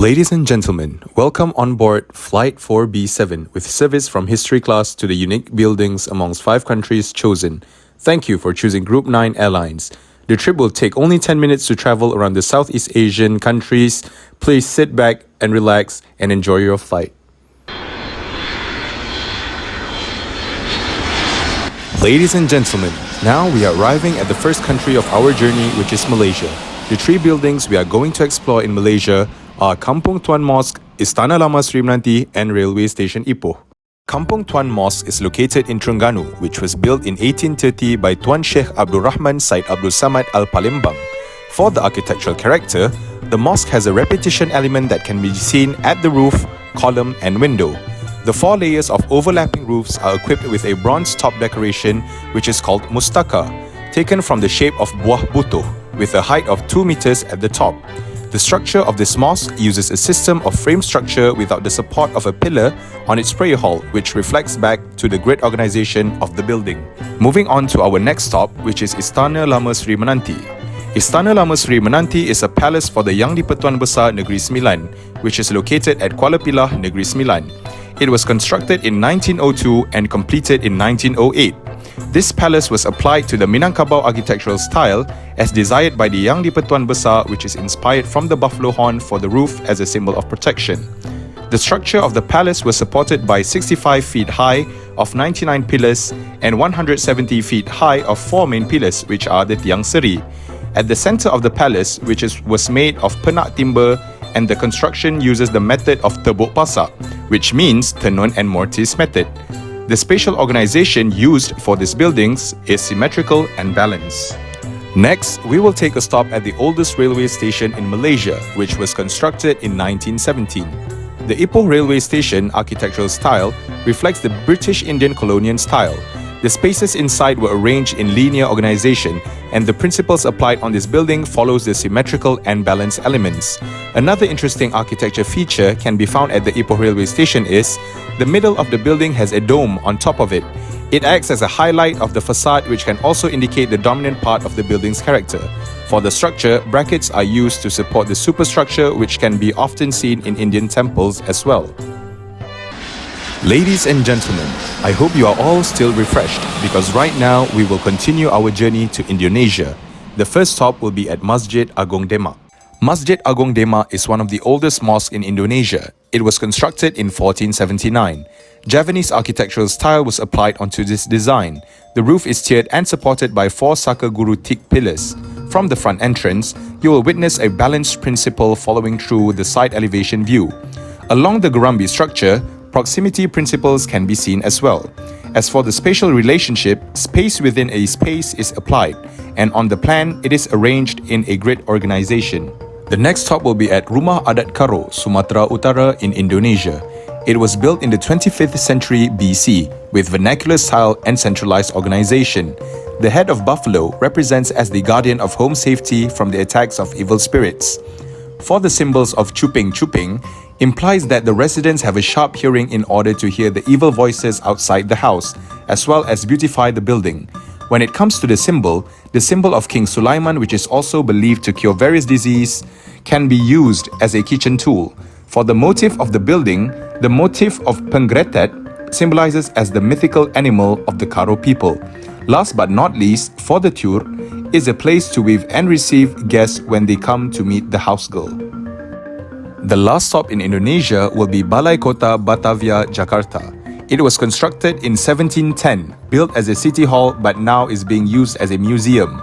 Ladies and gentlemen, welcome on board Flight 4B7 with service from history class to the unique buildings amongst 5 countries chosen. Thank you for choosing Group 9 Airlines. The trip will take only 10 minutes to travel around the Southeast Asian countries. Please sit back and relax and enjoy your flight. Ladies and gentlemen, now we are arriving at the first country of our journey, which is Malaysia. The 3 buildings we are going to explore in Malaysia are Kampung Tuan Mosque, Istana Lama Sri Menanti and Railway Station Ipoh. Kampung Tuan Mosque is located in Terengganu, which was built in 1830 by Tuan Sheikh Abdul Rahman Said Abdul Samad Al Palembang. For the architectural character, the mosque has a repetition element that can be seen at the roof, column and window. The 4 layers of overlapping roofs are equipped with a bronze top decoration which is called mustaka, taken from the shape of buah butuh, with a height of 2 meters at the top. The structure of this mosque uses a system of frame structure without the support of a pillar on its prayer hall, which reflects back to the great organization of the building. Moving on to our next stop, which is Istana Lama Sri Menanti. Istana Lama Sri Menanti is a palace for the Yang di-Pertuan Besar Negeri Sembilan, which is located at Kuala Pilah, Negeri Sembilan. It was constructed in 1902 and completed in 1908. This palace was applied to the Minangkabau architectural style as desired by the Yang di-Pertuan Besar, which is inspired from the buffalo horn for the roof as a symbol of protection. The structure of the palace was supported by 65 feet high of 99 pillars and 170 feet high of 4 main pillars, which are the Tiang Seri. At the center of the palace, which was made of penak timber, and the construction uses the method of tebuk pasak, which means tenun and mortise method. The spatial organization used for these buildings is symmetrical and balanced. Next, we will take a stop at the oldest railway station in Malaysia, which was constructed in 1917. The Ipoh railway station architectural style reflects the British Indian colonial style. The spaces inside were arranged in linear organization, and the principles applied on this building follows the symmetrical and balanced elements. Another interesting architecture feature can be found at the Ipoh railway station is the middle of the building has a dome on top of it. It acts as a highlight of the facade, which can also indicate the dominant part of the building's character. For the structure, brackets are used to support the superstructure, which can be often seen in Indian temples as well. Ladies and gentlemen, I hope you are all still refreshed, because right now we will continue our journey to Indonesia. The first stop will be at Masjid Agung Demak. Masjid Agung Demak is one of the oldest mosques in Indonesia. It was constructed in 1479. Javanese architectural style was applied onto this design. The roof is tiered and supported by 4 Sakaguru teak pillars. From the front entrance, you will witness a balanced principle following through the side elevation view. Along the Gorambi structure, proximity principles can be seen as well. As for the spatial relationship, space within a space is applied, and on the plan, it is arranged in a grid organization. The next stop will be at Rumah Adat Karo, Sumatra Utara in Indonesia. It was built in the 25th century BC with vernacular style and centralized organization. The head of buffalo represents as the guardian of home safety from the attacks of evil spirits. For the symbols of chuping chuping, implies that the residents have a sharp hearing in order to hear the evil voices outside the house, as well as beautify the building. When it comes to the symbol of King Sulaiman, which is also believed to cure various diseases, can be used as a kitchen tool. For the motif of the building, the motif of Penggretet symbolizes as the mythical animal of the Karo people. Last but not least, for the Tur, is a place to weave and receive guests when they come to meet the house girl. The last stop in Indonesia will be Balai Kota Batavia, Jakarta. It was constructed in 1710, built as a city hall but now is being used as a museum.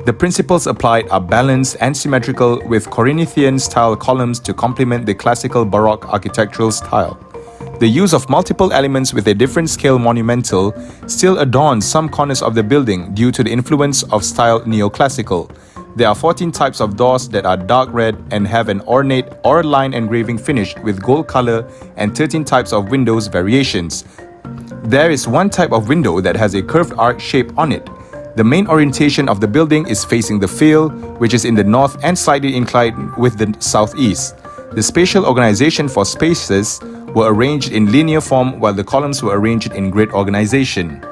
The principles applied are balanced and symmetrical with Corinthian-style columns to complement the classical Baroque architectural style. The use of multiple elements with a different scale monumental still adorns some corners of the building due to the influence of style neoclassical. There are 14 types of doors that are dark red and have an ornate or line engraving finish with gold color, and 13 types of windows variations. There is one type of window that has a curved arc shape on it. The main orientation of the building is facing the field, which is in the north and slightly inclined with the southeast. The spatial organization for spaces were arranged in linear form while the columns were arranged in grid organization.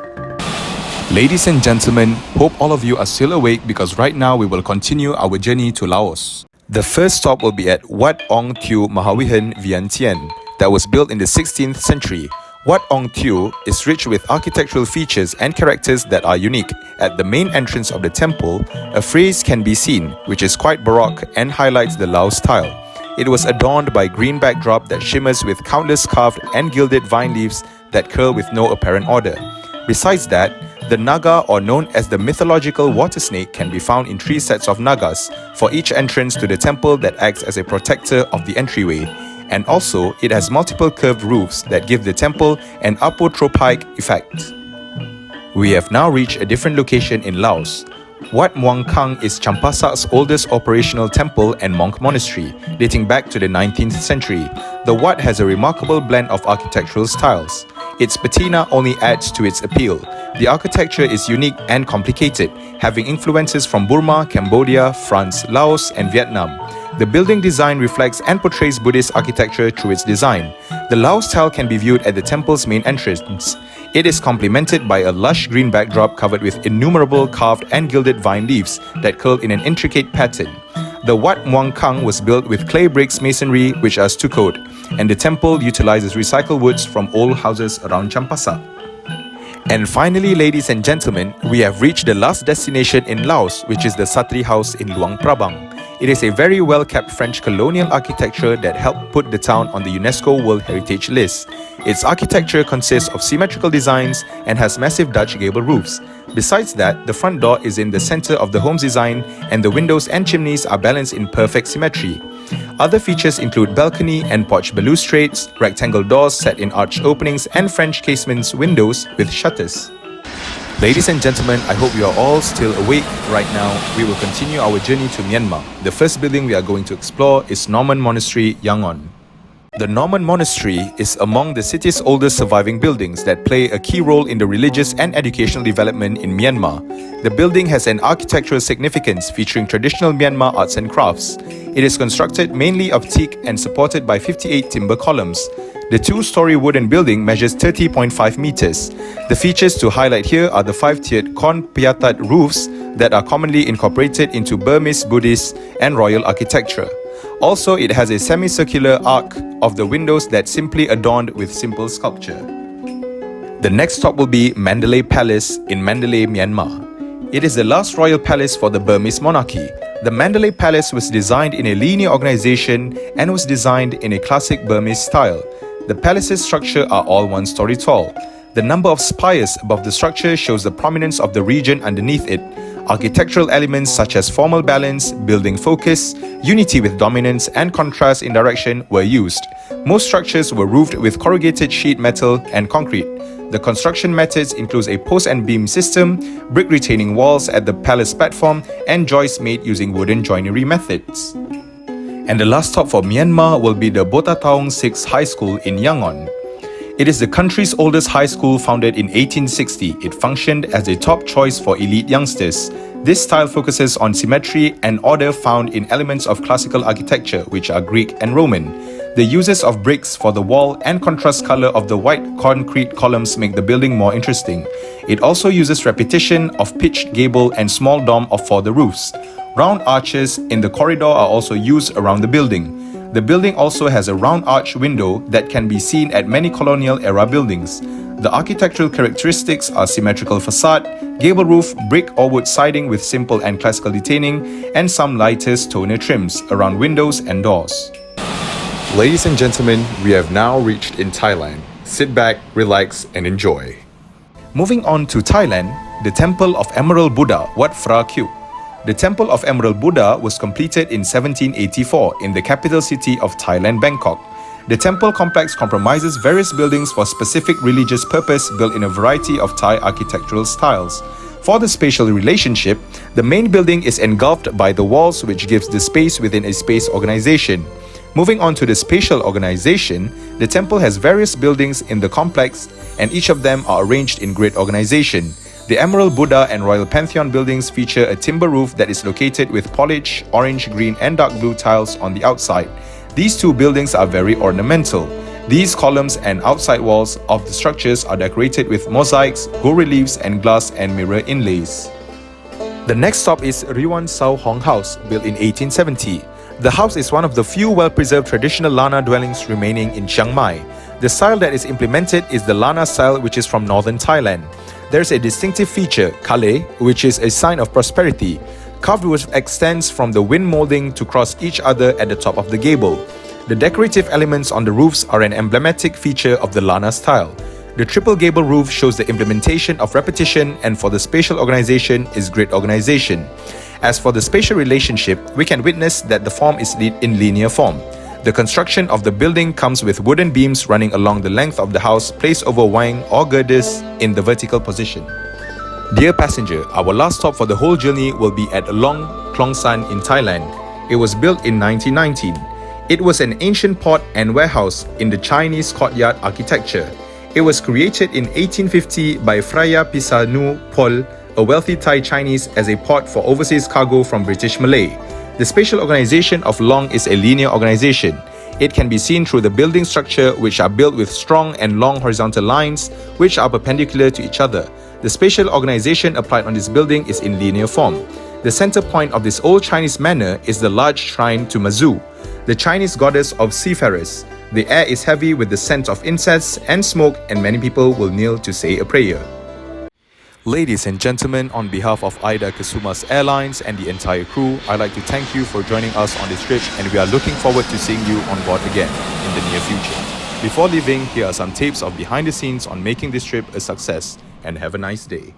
Ladies and gentlemen, hope all of you are still awake because right now we will continue our journey to Laos. The first stop will be at Wat Ong Tiu Mahawihan Vientiane, that was built in the 16th century. Wat Ong Tiu is rich with architectural features and characters that are unique. At the main entrance of the temple, a frieze can be seen, which is quite baroque and highlights the Lao style. It was adorned by green backdrop that shimmers with countless carved and gilded vine leaves that curl with no apparent order. Besides that, the Naga, or known as the mythological water snake, can be found in 3 sets of Nagas for each entrance to the temple that acts as a protector of the entryway. And also, it has multiple curved roofs that give the temple an apotropic effect. We have now reached a different location in Laos. Wat Muang Kang is Champasak's oldest operational temple and monk monastery, dating back to the 19th century. The Wat has a remarkable blend of architectural styles. Its patina only adds to its appeal. The architecture is unique and complicated, having influences from Burma, Cambodia, France, Laos, and Vietnam. The building design reflects and portrays Buddhist architecture through its design. The Lao style can be viewed at the temple's main entrance. It is complemented by a lush green backdrop covered with innumerable carved and gilded vine leaves that curl in an intricate pattern. The Wat Muang Kang was built with clay bricks masonry which are stuccoed, and the temple utilizes recycled woods from old houses around Champasak. And finally, ladies and gentlemen, we have reached the last destination in Laos, which is the Satri House in Luang Prabang. It is a very well-kept French colonial architecture that helped put the town on the UNESCO World Heritage List. Its architecture consists of symmetrical designs and has massive Dutch gable roofs. Besides that, the front door is in the center of the home's design, and the windows and chimneys are balanced in perfect symmetry. Other features include balcony and porch balustrades, rectangle doors set in arched openings, and French casements windows with shutters. Ladies and gentlemen, I hope you are all still awake right now. We will continue our journey to Myanmar. The first building we are going to explore is Norman Monastery, Yangon. The Norman Monastery is among the city's oldest surviving buildings that play a key role in the religious and educational development in Myanmar. The building has an architectural significance featuring traditional Myanmar arts and crafts. It is constructed mainly of teak and supported by 58 timber columns. The 2-story wooden building measures 30.5 meters. The features to highlight here are the 5-tiered Kon Piatat roofs that are commonly incorporated into Burmese, Buddhist, and royal architecture. Also, it has a semicircular arc of the windows that simply adorned with simple sculpture. The next stop will be Mandalay Palace in Mandalay, Myanmar. It is the last royal palace for the Burmese monarchy. The Mandalay Palace was designed in a linear organization and was designed in a classic Burmese style. The palace's structure are all 1 story tall. The number of spires above the structure shows the prominence of the region underneath it. Architectural elements such as formal balance, building focus, unity with dominance, and contrast in direction were used. Most structures were roofed with corrugated sheet metal and concrete. The construction methods include a post and beam system, brick retaining walls at the palace platform, and joists made using wooden joinery methods. And the last stop for Myanmar will be the Botataung 6 High School in Yangon. It is the country's oldest high school, founded in 1860. It functioned as a top choice for elite youngsters. This style focuses on symmetry and order found in elements of classical architecture, which are Greek and Roman. The uses of bricks for the wall and contrast color of the white concrete columns make the building more interesting. It also uses repetition of pitched gable and small dome for the roofs. Round arches in the corridor are also used around the building. The building also has a round arch window that can be seen at many colonial-era buildings. The architectural characteristics are symmetrical facade, gable roof, brick or wood siding with simple and classical detailing, and some lighter toner trims around windows and doors. Ladies and gentlemen, we have now reached in Thailand. Sit back, relax, and enjoy. Moving on to Thailand, the Temple of Emerald Buddha, Wat Phra Kut. The Temple of Emerald Buddha was completed in 1784 in the capital city of Thailand, Bangkok. The temple complex comprises various buildings for specific religious purpose built in a variety of Thai architectural styles. For the spatial relationship, the main building is engulfed by the walls, which gives the space within a space organization. Moving on to the spatial organization, the temple has various buildings in the complex, and each of them are arranged in grid organization. The Emerald Buddha and Royal Pantheon buildings feature a timber roof that is located with polished orange, green, and dark blue tiles on the outside. These 2 buildings are very ornamental. These columns and outside walls of the structures are decorated with mosaics, gold reliefs, and glass and mirror inlays. The next stop is Riwan Sao Hong House, built in 1870. The house is one of the few well-preserved traditional Lana dwellings remaining in Chiang Mai. The style that is implemented is the Lana style, which is from northern Thailand. There's a distinctive feature, kale, which is a sign of prosperity. Carved wood extends from the wind molding to cross each other at the top of the gable. The decorative elements on the roofs are an emblematic feature of the Lana style. The triple gable roof shows the implementation of repetition, and for the spatial organization is grid organization. As for the spatial relationship, we can witness that the form is in linear form. The construction of the building comes with wooden beams running along the length of the house placed over wang or girders in the vertical position. Dear passenger, our last stop for the whole journey will be at Long Klong San in Thailand. It was built in 1919. It was an ancient port and warehouse in the Chinese courtyard architecture. It was created in 1850 by Phraya Pisanu Pol, a wealthy Thai Chinese, as a port for overseas cargo from British Malay. The spatial organization of Long is a linear organization. It can be seen through the building structure, which are built with strong and long horizontal lines which are perpendicular to each other. The spatial organization applied on this building is in linear form. The center point of this old Chinese manor is the large shrine to Mazu, the Chinese goddess of seafarers. The air is heavy with the scent of incense and smoke, and many people will kneel to say a prayer. Ladies and gentlemen, on behalf of Aida Kusumas Airlines and the entire crew, I'd like to thank you for joining us on this trip, and we are looking forward to seeing you on board again in the near future. Before leaving, here are some tapes of behind the scenes on making this trip a success, and have a nice day.